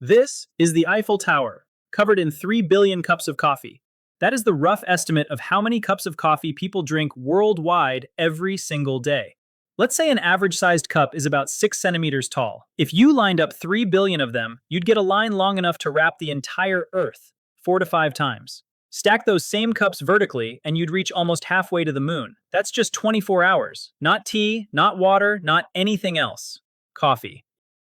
This is the Eiffel Tower, covered in 3 billion cups of coffee. That is the rough estimate of how many cups of coffee people drink worldwide every single day. Let's say an average-sized cup is about 6 centimeters tall. If you lined up 3 billion of them, you'd get a line long enough to wrap the entire Earth, 4 to 5 times. Stack those same cups vertically, and you'd reach almost halfway to the moon. That's just 24 hours. Not tea, not water, not anything else. Coffee.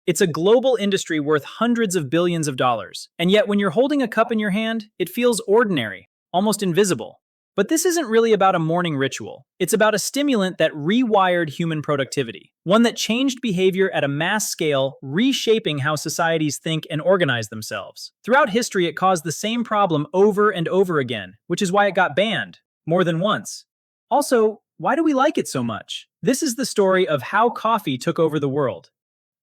It's a global industry worth hundreds of billions of dollars. And yet when you're holding a cup in your hand, it feels ordinary, almost invisible. But this isn't really about a morning ritual. It's about a stimulant that rewired human productivity. One that changed behavior at a mass scale, reshaping how societies think and organize themselves. Throughout history, it caused the same problem over and over again, which is why it got banned, more than once. Also, why do we like it so much? This is the story of how coffee took over the world.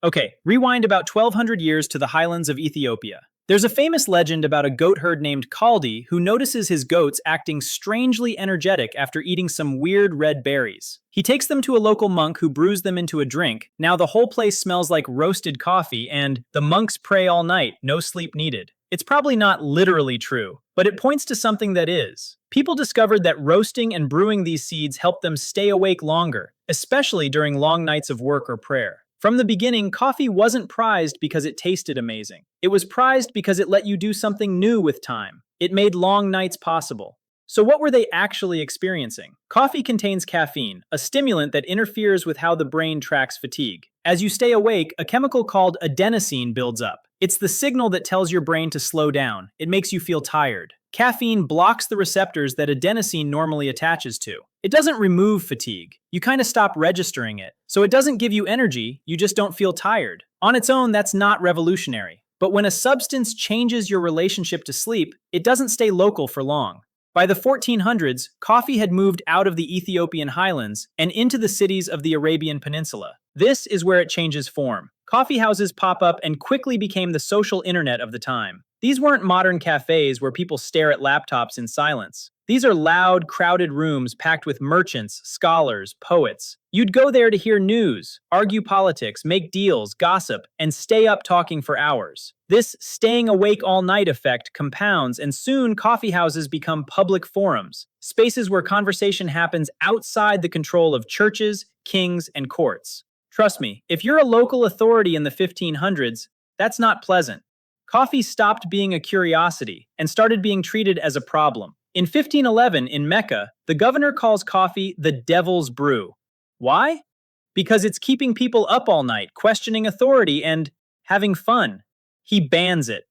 Okay, rewind about 1200 years to the highlands of Ethiopia. There's a famous legend about a goatherd named Kaldi who notices his goats acting strangely energetic after eating some weird red berries. He takes them to a local monk who brews them into a drink. Now the whole place smells like roasted coffee and the monks pray all night, no sleep needed. It's probably not literally true, but it points to something that is. People discovered that roasting and brewing these seeds helped them stay awake longer, especially during long nights of work or prayer. From the beginning, coffee wasn't prized because it tasted amazing. It was prized because it let you do something new with time. It made long nights possible. So what were they actually experiencing? Coffee contains caffeine, a stimulant that interferes with how the brain tracks fatigue. As you stay awake, a chemical called adenosine builds up. It's the signal that tells your brain to slow down. It makes you feel tired. Caffeine blocks the receptors that adenosine normally attaches to. It doesn't remove fatigue. You kind of stop registering it. So it doesn't give you energy, you just don't feel tired. On its own, that's not revolutionary. But when a substance changes your relationship to sleep, it doesn't stay local for long. By the 1400s, coffee had moved out of the Ethiopian highlands and into the cities of the Arabian Peninsula. This is where it changes form. Coffee houses pop up and quickly became the social internet of the time. These weren't modern cafes where people stare at laptops in silence. These are loud, crowded rooms packed with merchants, scholars, poets. You'd go there to hear news, argue politics, make deals, gossip, and stay up talking for hours. This staying awake all night effect compounds, and soon coffee houses become public forums, spaces where conversation happens outside the control of churches, kings, and courts. Trust me, if you're a local authority in the 1500s, that's not pleasant. Coffee stopped being a curiosity and started being treated as a problem. In 1511, in Mecca, the governor calls coffee the devil's brew. Why? Because it's keeping people up all night, questioning authority and having fun. He bans it.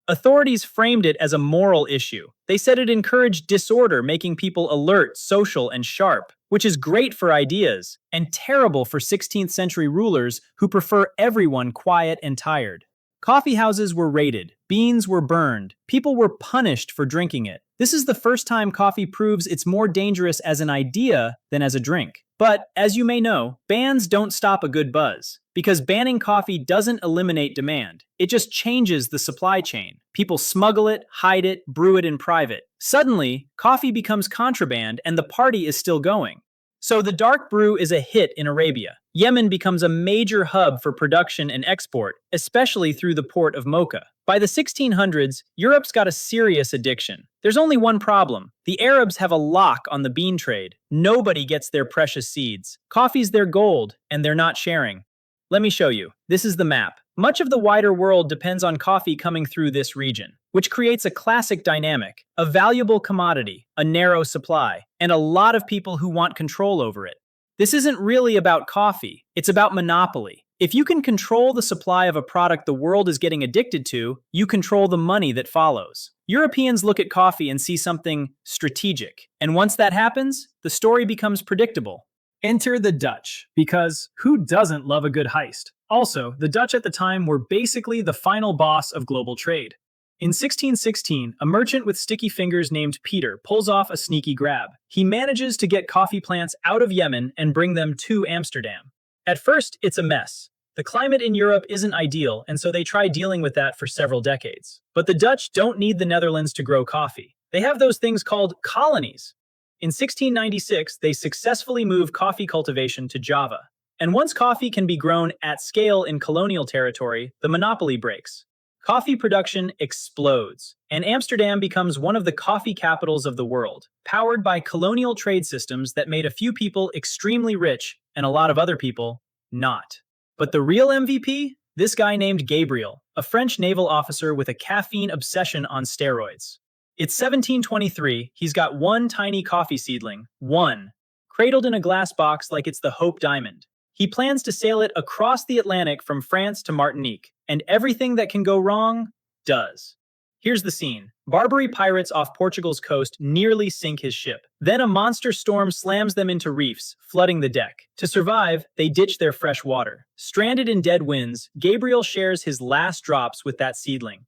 Authorities framed it as a moral issue. They said it encouraged disorder, making people alert, social, and sharp, which is great for ideas, and terrible for 16th century rulers who prefer everyone quiet and tired. Coffee houses were raided, beans were burned, people were punished for drinking it. This is the first time coffee proves it's more dangerous as an idea than as a drink. But, as you may know, bans don't stop a good buzz. Because banning coffee doesn't eliminate demand. It just changes the supply chain. People smuggle it, hide it, brew it in private. Suddenly, coffee becomes contraband and the party is still going. So the dark brew is a hit in Arabia. Yemen becomes a major hub for production and export, especially through the port of Mocha. By the 1600s, Europe's got a serious addiction. There's only one problem. The Arabs have a lock on the bean trade. Nobody gets their precious seeds. Coffee's their gold, and they're not sharing. Let me show you. This is the map. Much of the wider world depends on coffee coming through this region, which creates a classic dynamic, a valuable commodity, a narrow supply, and a lot of people who want control over it. This isn't really about coffee, it's about monopoly. If you can control the supply of a product the world is getting addicted to, you control the money that follows. Europeans look at coffee and see something strategic, and once that happens, the story becomes predictable. Enter the Dutch, because who doesn't love a good heist? Also, the Dutch at the time were basically the final boss of global trade. In 1616, a merchant with sticky fingers named Peter pulls off a sneaky grab. He manages to get coffee plants out of Yemen and bring them to Amsterdam. At first, it's a mess. The climate in Europe isn't ideal, and so they try dealing with that for several decades. But the Dutch don't need the Netherlands to grow coffee. They have those things called colonies. In 1696, they successfully move coffee cultivation to Java. And once coffee can be grown at scale in colonial territory, the monopoly breaks. Coffee production explodes, and Amsterdam becomes one of the coffee capitals of the world, powered by colonial trade systems that made a few people extremely rich and a lot of other people not. But the real MVP? This guy named Gabriel, a French naval officer with a caffeine obsession on steroids. It's 1723, he's got one tiny coffee seedling, one, cradled in a glass box like it's the Hope Diamond. He plans to sail it across the Atlantic from France to Martinique, and everything that can go wrong does. Here's the scene. Barbary pirates off Portugal's coast nearly sink his ship. Then a monster storm slams them into reefs, flooding the deck. To survive, they ditch their fresh water. Stranded in dead winds, Gabriel shares his last drops with that seedling.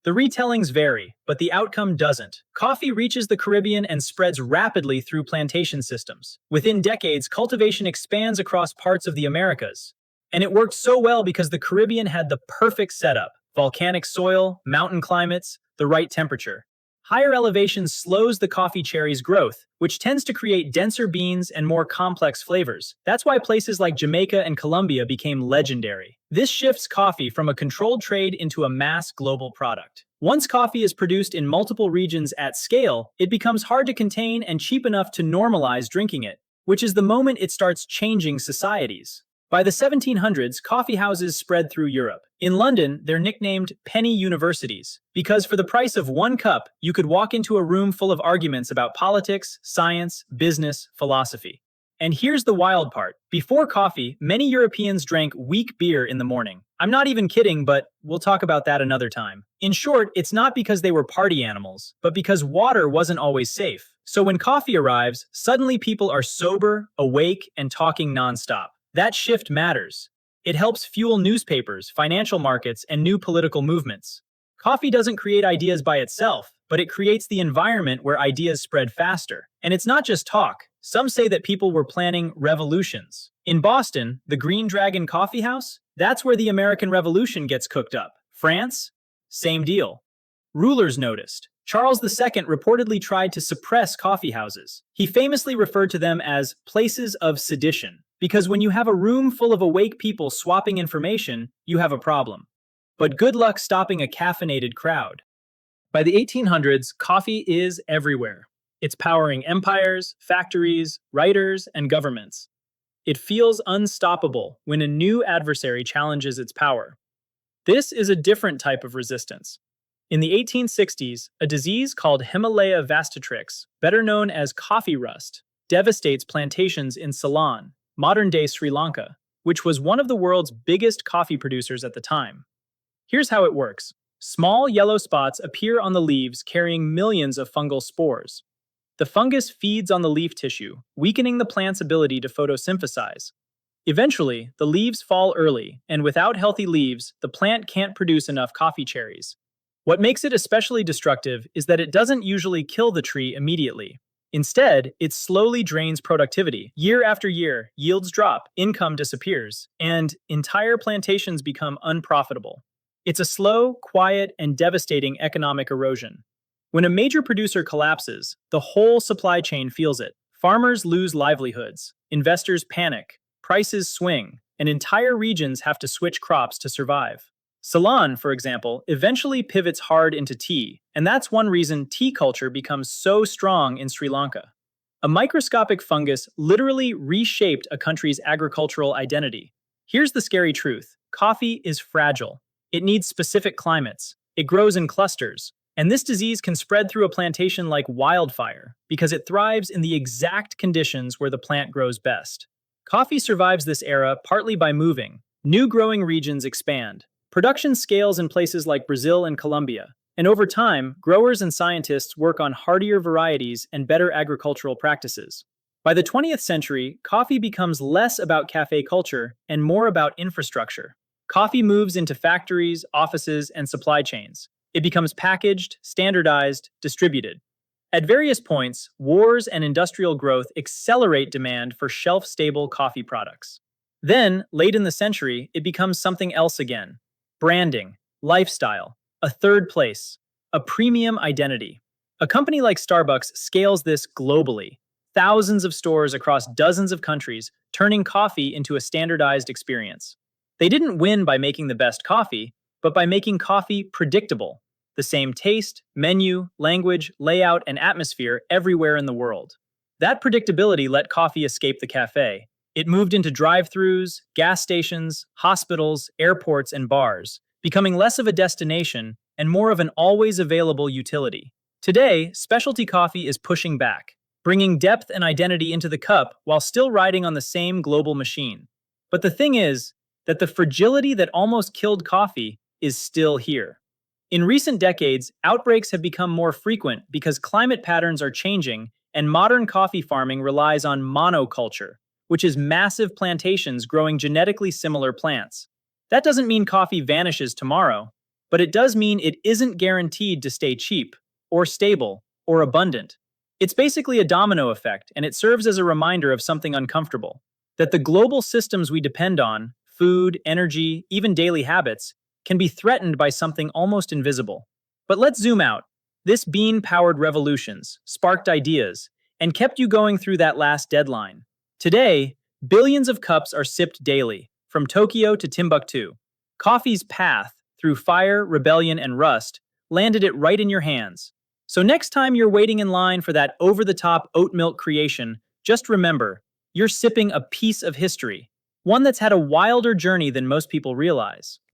The retellings vary, but the outcome doesn't. Coffee reaches the Caribbean and spreads rapidly through plantation systems. Within decades, cultivation expands across parts of the Americas. And it worked so well because the Caribbean had the perfect setup: volcanic soil, mountain climates, the right temperature. Higher elevation slows the coffee cherry's growth, which tends to create denser beans and more complex flavors. That's why places like Jamaica and Colombia became legendary. This shifts coffee from a controlled trade into a mass global product. Once coffee is produced in multiple regions at scale, it becomes hard to contain and cheap enough to normalize drinking it, which is the moment it starts changing societies. By the 1700s, coffee houses spread through Europe. In London, they're nicknamed penny universities, because for the price of one cup, you could walk into a room full of arguments about politics, science, business, philosophy. And here's the wild part. Before coffee, many Europeans drank weak beer in the morning. I'm not even kidding, but we'll talk about that another time. In short, it's not because they were party animals, but because water wasn't always safe. So when coffee arrives, suddenly people are sober, awake, and talking nonstop. That shift matters. It helps fuel newspapers, financial markets, and new political movements. Coffee doesn't create ideas by itself, but it creates the environment where ideas spread faster. And it's not just talk. Some say that people were planning revolutions. In Boston, the Green Dragon Coffee House? That's where the American Revolution gets cooked up. France? Same deal. Rulers noticed. Charles II reportedly tried to suppress coffee houses. He famously referred to them as places of sedition, because when you have a room full of awake people swapping information, you have a problem. But good luck stopping a caffeinated crowd. By the 1800s, coffee is everywhere. It's powering empires, factories, writers, and governments. It feels unstoppable when a new adversary challenges its power. This is a different type of resistance. In the 1860s, a disease called Himalaya vastatrix, better known as coffee rust, devastates plantations in Ceylon, modern-day Sri Lanka, which was one of the world's biggest coffee producers at the time. Here's how it works. Small yellow spots appear on the leaves carrying millions of fungal spores. The fungus feeds on the leaf tissue, weakening the plant's ability to photosynthesize. Eventually, the leaves fall early, and without healthy leaves, the plant can't produce enough coffee cherries. What makes it especially destructive is that it doesn't usually kill the tree immediately. Instead, it slowly drains productivity. Year after year, yields drop, income disappears, and entire plantations become unprofitable. It's a slow, quiet, and devastating economic erosion. When a major producer collapses, the whole supply chain feels it. Farmers lose livelihoods, investors panic, prices swing, and entire regions have to switch crops to survive. Ceylon, for example, eventually pivots hard into tea, and that's one reason tea culture becomes so strong in Sri Lanka. A microscopic fungus literally reshaped a country's agricultural identity. Here's the scary truth. Coffee is fragile. It needs specific climates. It grows in clusters. And this disease can spread through a plantation like wildfire because it thrives in the exact conditions where the plant grows best. Coffee survives this era partly by moving. New growing regions expand. Production scales in places like Brazil and Colombia, and over time, growers and scientists work on hardier varieties and better agricultural practices. By the 20th century, coffee becomes less about cafe culture and more about infrastructure. Coffee moves into factories, offices, and supply chains. It becomes packaged, standardized, distributed. At various points, wars and industrial growth accelerate demand for shelf-stable coffee products. Then, late in the century, it becomes something else again. Branding, lifestyle, a third place, a premium identity. A company like Starbucks scales this globally. Thousands of stores across dozens of countries, turning coffee into a standardized experience. They didn't win by making the best coffee, but by making coffee predictable. The same taste, menu, language, layout, and atmosphere everywhere in the world. That predictability let coffee escape the cafe. It moved into drive-thrus, gas stations, hospitals, airports, and bars, becoming less of a destination and more of an always available utility. Today, specialty coffee is pushing back, bringing depth and identity into the cup while still riding on the same global machine. But the thing is that the fragility that almost killed coffee is still here. In recent decades, outbreaks have become more frequent because climate patterns are changing and modern coffee farming relies on monoculture, which is massive plantations growing genetically similar plants. That doesn't mean coffee vanishes tomorrow, but it does mean it isn't guaranteed to stay cheap, or stable, or abundant. It's basically a domino effect, and it serves as a reminder of something uncomfortable: that the global systems we depend on, food, energy, even daily habits, can be threatened by something almost invisible. But let's zoom out. This bean-powered revolutions sparked ideas and kept you going through that last deadline. Today, billions of cups are sipped daily, from Tokyo to Timbuktu. Coffee's path, through fire, rebellion, and rust, landed it right in your hands. So next time you're waiting in line for that over-the-top oat milk creation, just remember, you're sipping a piece of history, one that's had a wilder journey than most people realize.